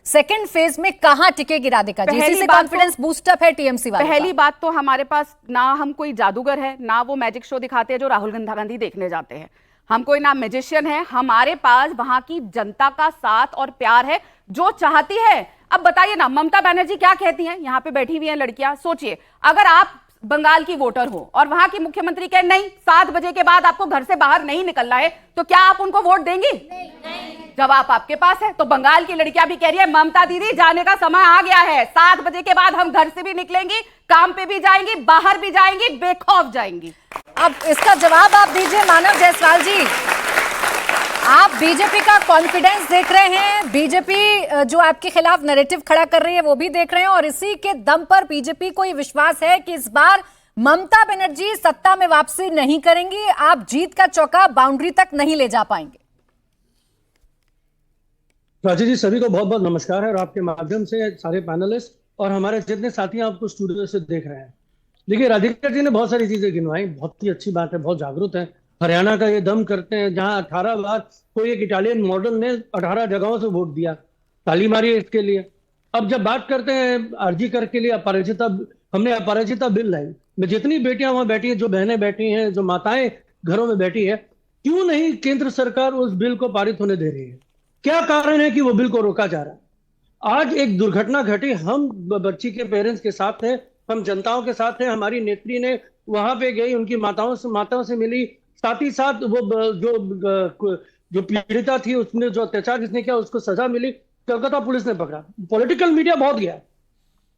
Second phase में कहां टिकेगी राधिका जी? इसी से कॉन्फिडेंस बूस्टअप है टीएमसी वालों का। पहली बात तो हमारे पास ना हम कोई जादूगर है, ना वो मैजिक शो दिखाते हैं जो राहुल गांधी देखने जाते हैं। हम कोई ना मैजिशियन है, हमारे पास वहां की जनता का साथ और प्यार है जो चाहती है। अब बताइए ना, ममता बनर्जी क्या कहती हैं? यहाँ पे बैठी हुई हैं लड़कियां। सोचिए, अगर आप बंगाल की वोटर हो और वहां की मुख्यमंत्री कहे नहीं 7 बजे के बाद आपको घर से बाहर नहीं निकलना है, तो क्या आप उनको वोट देंगी? नहीं। जवाब आपके पास है। तो बंगाल की लड़कियां भी कह रही है ममता दीदी जाने का समय आ गया है, 7 बजे के बाद हम घर से भी निकलेंगी, काम पे भी जाएंगी, बाहर भी जाएंगी, बेखौफ जाएंगी। अब इसका जवाब आप दीजिए मानव जायसवाल जी। आप बीजेपी का कॉन्फिडेंस देख रहे हैं, बीजेपी जो आपके खिलाफ नैरेटिव खड़ा कर रही है वो भी देख रहे हैं, और इसी के दम पर बीजेपी को ये विश्वास है कि इस बार ममता बनर्जी सत्ता में वापसी नहीं करेंगी, आप जीत का चौका बाउंड्री तक नहीं ले जा पाएंगे। राजी जी, सभी को बहुत बहुत नमस्कार है, और आपके माध्यम से सारे पैनलिस्ट और हमारे जितने साथी आपको स्टूडियो से देख रहे हैं। देखिए, राधिका जी ने बहुत सारी चीजें गिनवाई, बहुत ही अच्छी बात है, बहुत जागरूक है। हरियाणा का ये दम करते हैं जहां 18 बार कोई एक इटालियन मॉडल ने 18 जगहों से वोट दिया, ताली मारी है इसके लिए। अब जब बात करते हैं आरजी कर के लिए अपराजिता, हमने अपराजिता बिल लाई, में जितनी बेटियां वहां बैठी हैं, जो बहनें बैठी हैं, जो माताएं घरों में बैठी है, क्यों नहीं केंद्र सरकार उस बिल को पारित होने दे रही है? क्या कारण है कि वो बिल को रोका जा रहा है? आज एक दुर्घटना घटी, हम बच्ची के पेरेंट्स के साथ थे, हम जनताओं के साथ थे, हमारी नेत्री ने वहां पे गई, उनकी माताओं से मिली, साथ ही साथ वो जो पीड़िता थी उसने जो अत्याचार जिसने किया उसको सजा मिली, कलकत्ता पुलिस ने पकड़ा। पॉलिटिकल मीडिया बहुत गया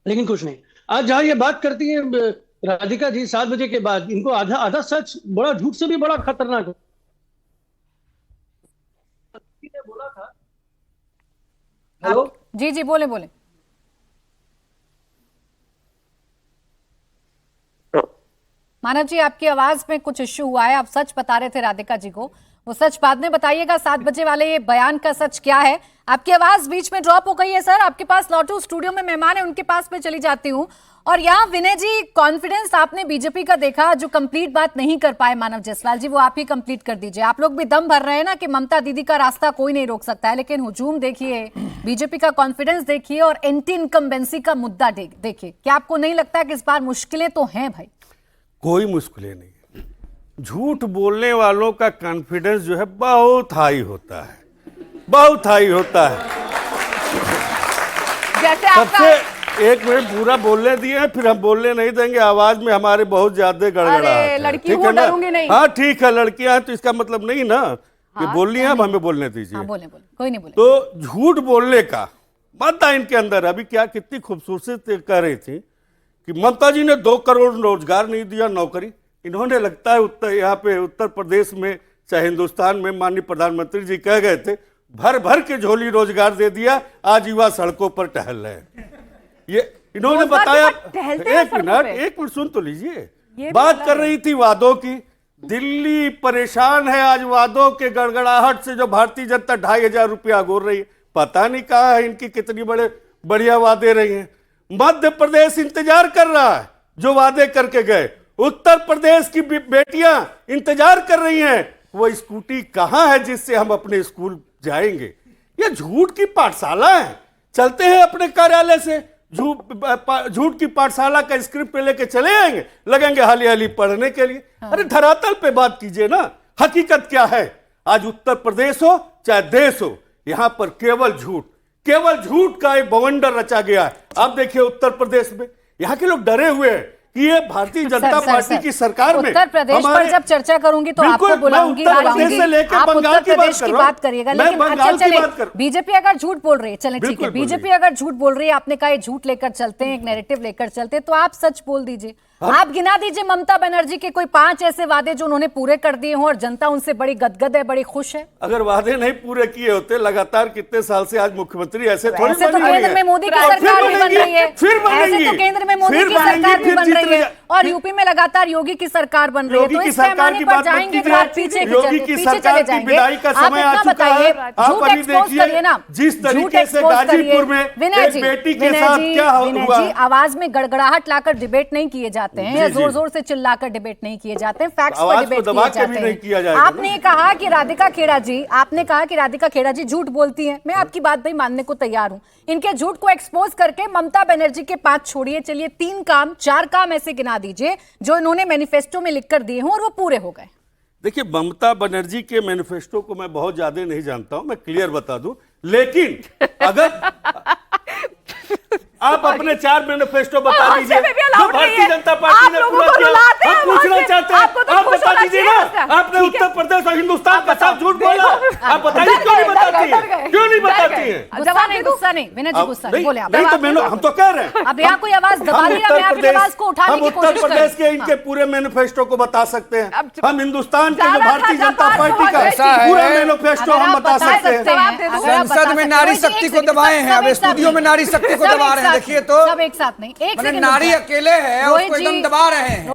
लेकिन कुछ नहीं। आज जहां ये बात करती है राधिका जी 7 बजे के बाद, इनको आधा सच, बड़ा झूठ से भी बड़ा खतरनाक ने बोला था। हेलो जी जी, बोले बोले। मानव जी, आपकी आवाज में कुछ इश्यू हुआ है, आप सच बता रहे थे राधिका जी को, वो सच बाद में बताइएगा। 7 बजे वाले ये बयान का सच क्या है? आपकी आवाज बीच में ड्रॉप हो गई है सर, आपके पास लौटू, स्टूडियो में मेहमान है उनके पास में चली जाती हूँ। और यहाँ विनय जी, कॉन्फिडेंस आपने बीजेपी का देखा, जो कंप्लीट बात नहीं कर पाए मानव जायसवाल जी, वो आप ही कंप्लीट कर दीजिए। आप लोग भी दम भर रहे हैं ना कि ममता दीदी का रास्ता कोई नहीं रोक सकता है, लेकिन हुजूम देखिए, बीजेपी का कॉन्फिडेंस देखिए, और एंटी इनकम्बेंसी का मुद्दा देखिए। क्या आपको नहीं लगता कि इस बार मुश्किलें तो हैं भाई? कोई मुश्किलें नहीं। झूठ बोलने वालों का कॉन्फिडेंस जो है बहुत हाई होता है, बहुत हाई होता है। जैसे सबसे एक मिनट पूरा बोलने दिए हैं, फिर हम बोलने नहीं देंगे, आवाज में हमारे बहुत ज्यादा गड़गड़ाहट है। लड़की हूं, डरूंगी नहीं। हाँ ठीक है, लड़कियां हैं तो इसका मतलब नहीं ना कि बोलनी है, अब हमें बोलने दीजिए। हाँ, बोले बोले, कोई नहीं बोले। तो झूठ बोलने का मादा इनके अंदर, अभी क्या कितनी खूबसूरती से कह रही थी कि ममता जी ने 2 करोड़ रोजगार नहीं दिया, नौकरी। इन्होंने लगता है यहाँ पे उत्तर प्रदेश में, चाहे हिंदुस्तान में, माननीय प्रधानमंत्री जी कह गए थे भर भर के झोली रोजगार दे दिया, आज युवा सड़कों पर टहल रहे हैं। ये इन्होंने बताया। एक मिनट सुन तो लीजिए। बात कर रही थी वादों की, दिल्ली परेशान है आज वादों के गड़गड़ाहट से, जो भारतीय जनता 2500 रुपया गोर रही है। पता नहीं कहा है इनकी कितनी बढ़िया वादे रही हैं। मध्य प्रदेश इंतजार कर रहा है जो वादे करके गए, उत्तर प्रदेश की बेटियां इंतजार कर रही हैं वो स्कूटी कहां है जिससे हम अपने स्कूल जाएंगे। ये झूठ की पाठशाला है, चलते हैं अपने कार्यालय से झूठ की पाठशाला का स्क्रिप्ट पे लेके चले आएंगे, लगेंगे हाली हाली पढ़ने के लिए। अरे धरातल पे बात कीजिए ना, हकीकत क्या है। आज उत्तर प्रदेश हो चाहे देश हो, यहां पर केवल झूठ का एक बवंडर रचा गया है। आप देखिए उत्तर प्रदेश में यहाँ के लोग डरे हुए हैं कि ये भारतीय जनता पार्टी की सरकार में, उत्तर प्रदेश पर जब चर्चा करूंगी तो आपको बुलाऊंगी, आप उत्तर प्रदेश की बात करिएगा। लेकिन अच्छा चले, बीजेपी अगर झूठ बोल रही है, चले ठीक है, बीजेपी अगर झूठ बोल रही है, आपने कहा झूठ लेकर चलते हैं, एक नैरेटिव लेकर चलते हैं, तो आप सच बोल दीजिए। आप गिना दीजिए ममता बनर्जी के कोई 5 ऐसे वादे जो उन्होंने पूरे कर दिए हों और जनता उनसे बड़ी गदगद है, बड़ी खुश है। अगर वादे नहीं पूरे किए होते, लगातार कितने साल से आज मुख्यमंत्री ऐसे थोड़ी तो केंद्र में मोदी की सरकार भी बन रही है, ऐसे तो केंद्र में मोदी की सरकार भी बन रही है, और यूपी में लगातार योगी की सरकार बन रही है। तो इस पैमाने पर जाएंगे तो आप पीछे चले जाएंगे। आप इतना बताइए, झूठ एक्सपोज करिए ना, जिस तरीके से गाजीपुर में विनय जी, आवाज में गड़गड़ाहट लाकर डिबेट नहीं किए जाते। जाते हैं जी, या जी। जोर जोर से चिल्लाकर डिबेट नहीं किए जाते हैं, फैक्ट्स पर आवाज को डिबेट दबा किए के भी जाते नहीं किया जाएगा हैं। ना। आपने कहा कि राधिका खेड़ा जी झूठ बोलती हैं। मैं आपकी बात भाई मानने को तैयार हूं। इनके झूठ को एक्सपोज करके ममता बनर्जी के 5 छोड़िए, चलिए 4 काम ऐसे गिना दीजिए जो इन्होंने मैनिफेस्टो में लिखकर दिए हों और वो पूरे हो गए। देखिए, ममता बनर्जी के मैनिफेस्टो को मैं बहुत ज्यादा नहीं जानता हूं, मैं क्लियर बता दूं, लेकिन अगर आप अपने 4 मैनिफेस्टो बता दीजिए में भी जो allowed नहीं भारतीय है। जनता पार्टी आप ने लोगों पूरा को किया। रुलाते हैं हम पूछना वहाँ से। चाहते हैं, आपको तो आप खुश बता होना दीजिए चाहिए ना, उसका। आपने ठीक है। उत्तर प्रदेश और हिंदुस्तान के साथ झूठ बोला, देखो। आप बताइए क्यों नहीं बताती है, क्यों नहीं बताती है? गुस्सा नहीं, गुस्सा नहीं, विनय जी गुस्सा नहीं, बोले आप। नहीं तो मैंने, हम तो कह रहे हैं अब यहाँ कोई आवाज दबा हम दी, अब यहाँ अपनी आवाज को उठाने हम की उत्तर कोशिश प्रदेश के करें। इनके पूरे मैनिफेस्टो को बता सकते हैं, अब हम हिंदुस्तान के जो ज्यादा भारतीय था, जनता जापान पार्टी का बहुत ऐसा है। पूरा मैनिफेस्टो अगर हम आप बता सकते हैं। जवाब दे दो। अगर आप संसद बता में सकते नारी हो, एक शक्ति को सेकंड, दबाए हैं, सब अब एक साथ स्टूडियो में नहीं। नारी शक्ति को सब दबा एक रहे हैं, साथ देखिए नहीं, तो सब एक साथ नहीं, एक मैंने सेकंड नारी रुकिए। अकेले है रोहित उसको एकदम जी, दबा रहे हैं।